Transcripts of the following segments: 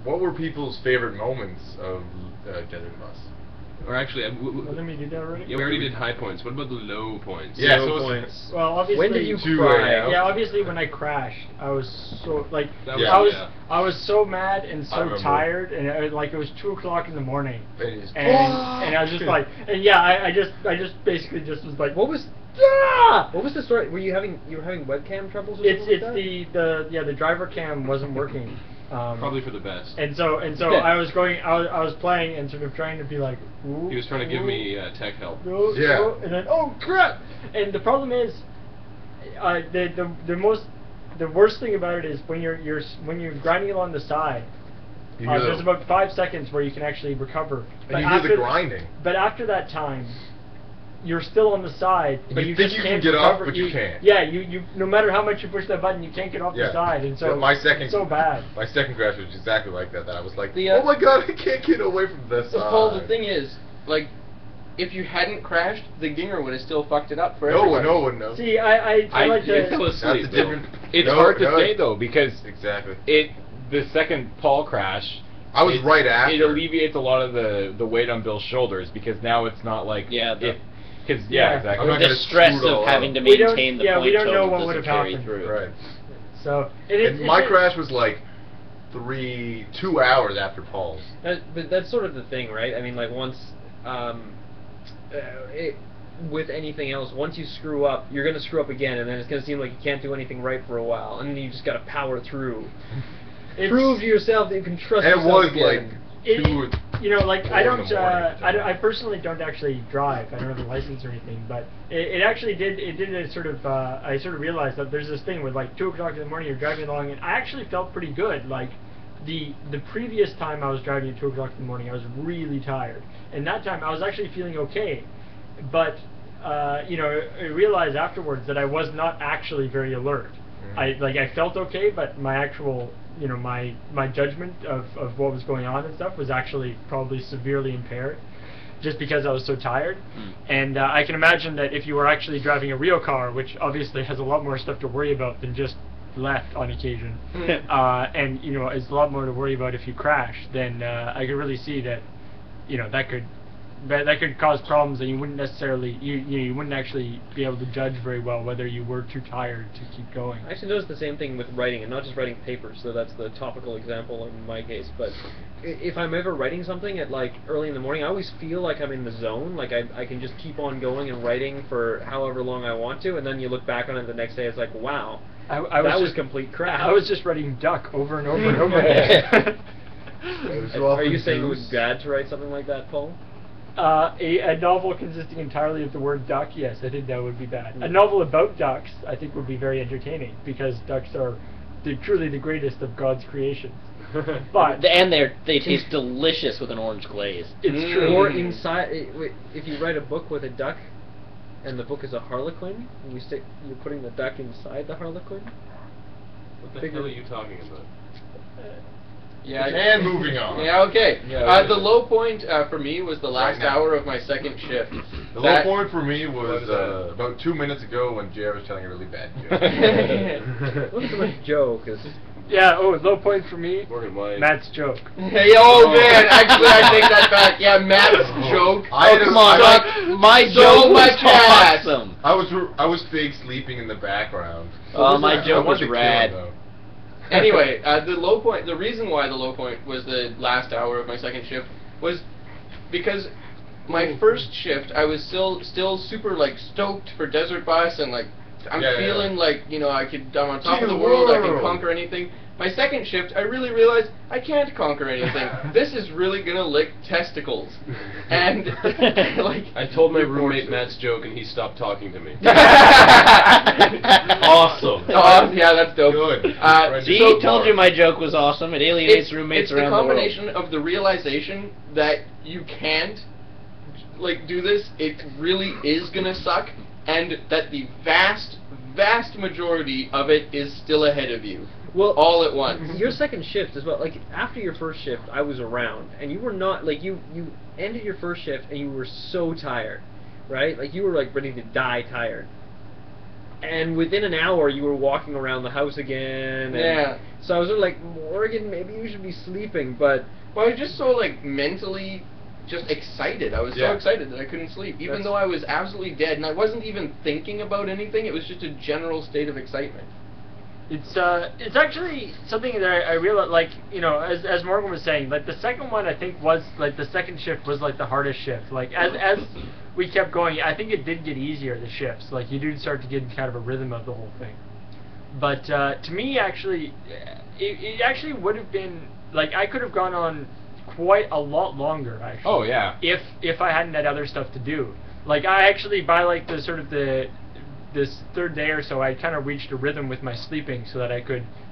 what were people's favorite moments of Desert Bus? Or actually, Didn't we do that already? yeah, we already did high points. What about the low points? Yeah, Low so points. Well, obviously. When did you 2 cry? a.m. Yeah, obviously when I crashed, I was so like That was- I was so mad and I so remember. tired, and it was 2 o'clock in the morning, And he's, and I was just like, and yeah, I just basically just was like, What was ah! what was the story? You were having webcam troubles or It's something like that? the driver cam wasn't working. Probably for the best. And so I was playing and sort of trying to be like, ooh, He was trying to give ooh, me tech help. ooh, Yeah. ooh, and then oh crap! And the problem is, the worst thing about it is when you're grinding along the side. You hear There's the- about 5 seconds where you can actually recover. And you hear the grinding. But after that time, you're still on the side, And but you you think just you can can't get off, recover. but you can't. Yeah, you no matter how much you push that button, you can't get off the side, and so my second, it's so bad. My second crash was exactly like that. That I was like, The, oh my god, I can't get away from this side. Paul, the thing is, like, if you hadn't crashed, the Ginger would have still fucked it up for no everyone. one knows. See, I like to. fell asleep. That's a different. It's no, hard to no, say though because exactly. the second Paul crash. I was right It after. alleviates a lot of the weight on Bill's shoulders because now it's not like because Yeah. exactly. I'm not The gonna stress screw it all of having to up. We don't- maintain the yeah, point we don't know total what would doesn't have carry happened. through. Right. So And my crash was like 2 hours after Paul's. But that's sort of the thing, right? I mean, like once, with anything else, once you screw up, you're gonna screw up again, and then it's gonna seem like you can't do anything right for a while, and then you just gotta power through. Prove to yourself that you can trust And it yourself was again. like you know, like I 4 in don't, the morning. I personally don't actually drive. I don't have a license or anything, but it actually did. It did a sort of. I sort of realized that there's this thing where like 2 o'clock in the morning, you're driving along, and I actually felt pretty good. Like the previous time I was driving at 2 o'clock in the morning, I was really tired, and that time I was actually feeling okay, but you know, I realized afterwards that I was not actually very alert. I felt okay, but my actual, you know, my judgment of what was going on and stuff was actually probably severely impaired, just because I was so tired. And I can imagine that if you were actually driving a real car, which obviously has a lot more stuff to worry about than just left on occasion, and you know, it's a lot more to worry about if you crash, then I could really see that, you know, that could cause problems, and you wouldn't necessarily you wouldn't actually be able to judge very well whether you were too tired to keep going. I actually noticed the same thing with writing, and not just writing papers, so that's the topical example in my case, but if I'm ever writing something at like early in the morning, I always feel like I'm in the zone, like I can just keep on going and writing for however long I want to, and then you look back on it the next day, it's like, wow, that was complete crap. I was just writing duck over and over and over again. Are you saying it would be bad to write something like that, Paul? A novel consisting entirely of the word duck, yes, I think that would be bad. A novel about ducks, I think, would be very entertaining, because ducks are truly the greatest of God's creations. But And they taste delicious with an orange glaze. it's true. Or inside, if you write a book with a duck, and the book is a harlequin, and you're putting the duck inside the harlequin. What the hell are you talking about? Yeah. And moving on. Yeah, okay. Yeah, The low point for me was the last Right now. hour of my second shift. The low point for me was about 2 minutes ago when Jared was telling a really bad joke. It wasn't so much joke, as Yeah, low point for me, Morgan White. Matt's joke. Hey, oh man, actually I take that back. Yeah, Matt's joke. Come on, like, my joke was awesome. I was fake sleeping in the background. My joke was I wanted to kill rad. him, though. Anyway, the low point, the reason why the low point was the last hour of my second shift was because my first shift I was still super like stoked for Desert Bus, and like I'm feeling like, you know, I'm on top of the world, I can conquer anything. My second shift, I really realized I can't conquer anything. This is really gonna lick testicles. And like I told my roommate Matt's joke and he stopped talking to me. Awesome. Oh, yeah, that's dope. Good. See, told you my joke was awesome. It alienates roommates around the world. It's the combination of the realization that you can't like do this, it really is gonna suck, and that the vast majority of it is still ahead of you. well, all at once. Your second shift as well. Like after your first shift, I was around, and you were not like you ended your first shift and you were so tired, right? Like you were like ready to die tired. and within an hour you were walking around the house again. And so I was sort of like, Morgan, maybe you should be sleeping, but... Well, I was just so, like, mentally just excited. I was so excited that I couldn't sleep, even though I was absolutely dead, and I wasn't even thinking about anything. It was just a general state of excitement. It's actually something that I realized, like, you know, as Morgan was saying, like, the second one, I think, was, like, the second shift was, like, the hardest shift. Like, as we kept going, I think it did get easier, the shifts. Like, you do start to get in kind of a rhythm of the whole thing. But, to me, actually, it actually would have been, like, I could have gone on quite a lot longer, actually. Oh, yeah. If I hadn't had other stuff to do. Like, I actually, by, like, the sort of this third day or so, I kind of reached a rhythm with my sleeping so that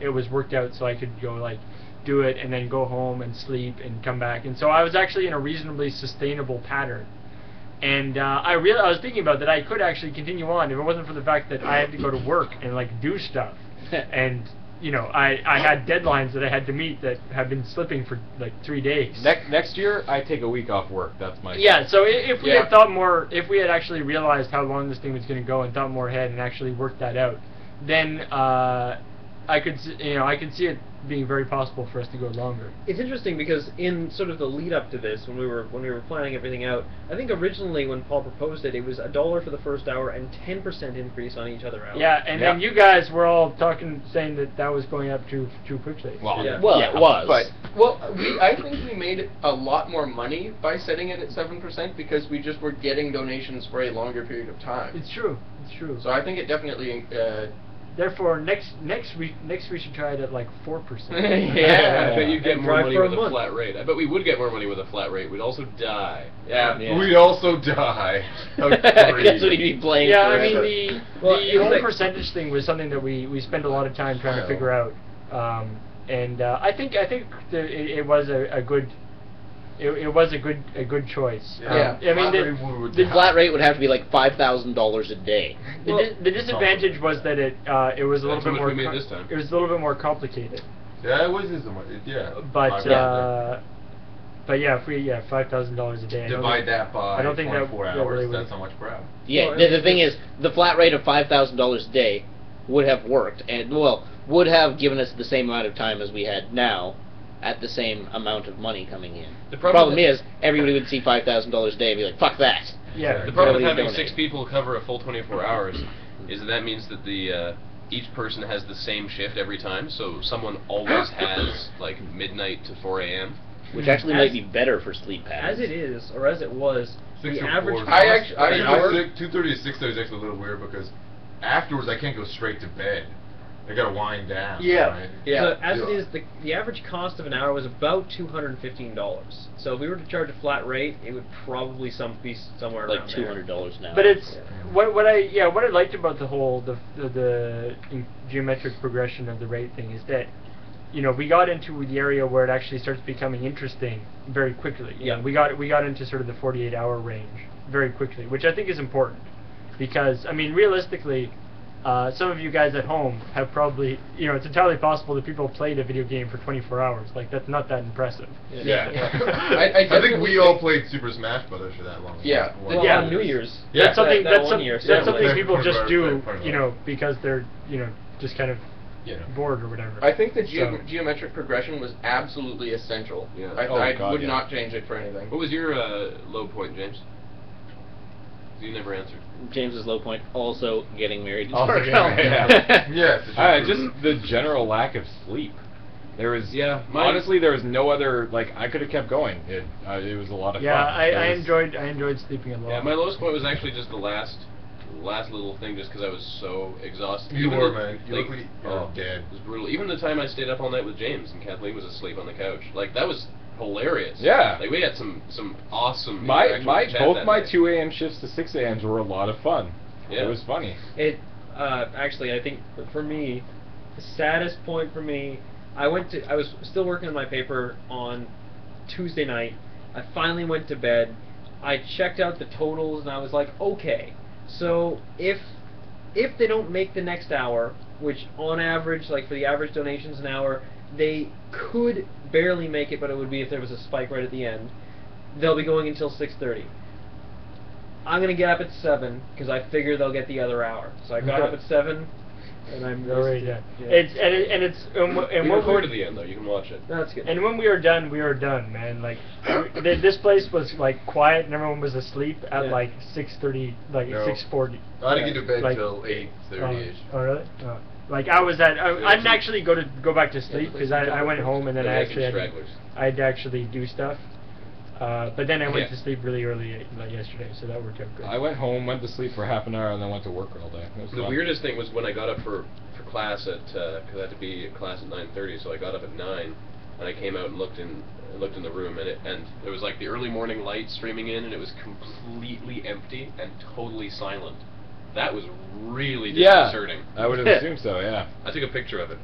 it was worked out so I could go, like, do it and then go home and sleep and come back. And so I was actually in a reasonably sustainable pattern. And I was thinking about that I could actually continue on if it wasn't for the fact that I had to go to work and, like, do stuff. And, you know, I had deadlines that I had to meet that have been slipping for, like, 3 days. Next year, I take a week off work. That's my... Yeah, so if we had thought more, if we had actually realized how long this thing was going to go and thought more ahead and actually worked that out, then I could see it being very possible for us to go longer. It's interesting because in sort of the lead up to this, when we were planning everything out, I think originally when Paul proposed it, it was $1 for the first hour and 10% increase on each other hour. Yeah, and then you guys were all saying that was going up too quickly. Well, yeah. it was. But I think we made a lot more money by setting it at 7% because we just were getting donations for a longer period of time. It's true. It's true. So I think it definitely. Therefore, next we should try it at like 4%. Yeah, I bet you'd get And more drive money for a with a month. flat rate. I bet we would get more money with a flat rate. We'd also die. Yeah. We'd also die. That's what he'd be playing Yeah, for. I mean the whole percentage thing was something that we spent a lot of time trying to figure out, and I think it was a good. It was a good choice. Yeah. I mean, The flat rate would have to be like $5,000 a day. The disadvantage was that it was a little That's bit how much more. we made this time. It was a little bit more complicated. Yeah, it was just yeah. But $5,000. yeah, if we $5,000 a day. Divide that by I don't think 24 that hours. really That's how much per hour. Yeah, Well, the thing is, the flat rate of $5,000 a day would have worked, and would have given us the same amount of time as we had now, at the same amount of money coming in. The problem is, everybody would see $5,000 a day and be like, fuck that. Yeah. The problem with Totally having donate. 6 people cover a full 24 hours is that means that each person has the same shift every time, so someone always has like midnight to 4 a.m. Which actually might be better for sleep patterns. As it is, or as it was, 6 the to average 4. cost of an hour... 2:30 to 6:30 is actually a little weird because afterwards I can't go straight to bed. I gotta wind down. Yeah. Right? Yeah. So as it is, the average cost of an hour was about $215. So if we were to charge a flat rate, it would probably be somewhere Like around $200 now. But it's what I liked about the whole the geometric progression of the rate thing is that, you know, we got into the area where it actually starts becoming interesting very quickly. You know, we got into sort of the 48-hour range very quickly, which I think is important because, I mean, realistically, some of you guys at home have probably, you know, it's entirely possible that people played a video game for 24 hours. Like, that's not that impressive. Yeah. I I think we all played Super Smash Brothers for that long. Yeah. Well, Yeah. on New Year's. Yeah. That's something. That That's, one some, year, that's something certainly. people just do, Right. you know, because they're, you know, just kind of bored or whatever. I think the So- geometric progression was absolutely essential. Yeah. I would not change it for anything. What was your low point, James? You never answered. James's low point, also getting married to Also Dark getting Elf. married, Yes. just the general lack of sleep. There was mine- honestly there was no other, like, I could have kept going. It was a lot of Yeah, fun. I enjoyed sleeping a lot. Yeah, my lowest point was actually just the last little thing, just because I was so exhausted. You Even were, the- man. You like, look like you're dead. It was brutal. Even the time I stayed up all night with James and Kathleen was asleep on the couch, like that was hilarious. Yeah. Like we had some awesome. My interaction with chat both that my night. 2 a.m. shifts to 6 a.m.s were a lot of fun. Yeah. It was funny. It actually, I think for me, the saddest point for me, I was still working on my paper on Tuesday night. I finally went to bed. I checked out the totals and I was like, okay, so if they don't make the next hour, which on average, like for the average donations an hour, they could barely make it, but it would be if there was a spike right at the end. They'll be going until 6:30. I'm gonna get up at 7 because I figure they'll get the other hour. So I got up at 7, and I'm already done. Yeah. We recorded the end though. You can watch it. That's good. And when we were done, man. Like, this place was like quiet, and everyone was asleep at like 6:30, like No. 6:40. I didn't get to bed Like- till 8:30ish. Oh, really? Oh. Like I didn't actually go back to sleep because I went home and then I actually had to actually do stuff. But then I went to sleep really early like yesterday, so that worked out good. I went home, went to sleep for half an hour, and then went to work all day. It was The fun. weirdest thing was when I got up for class at because I had to be at class at 9:30, so I got up at 9, and I came out and looked in the room, and there was like the early morning light streaming in, and it was completely empty and totally silent. That was really disconcerting. I would have assumed so. Yeah. I took a picture of it.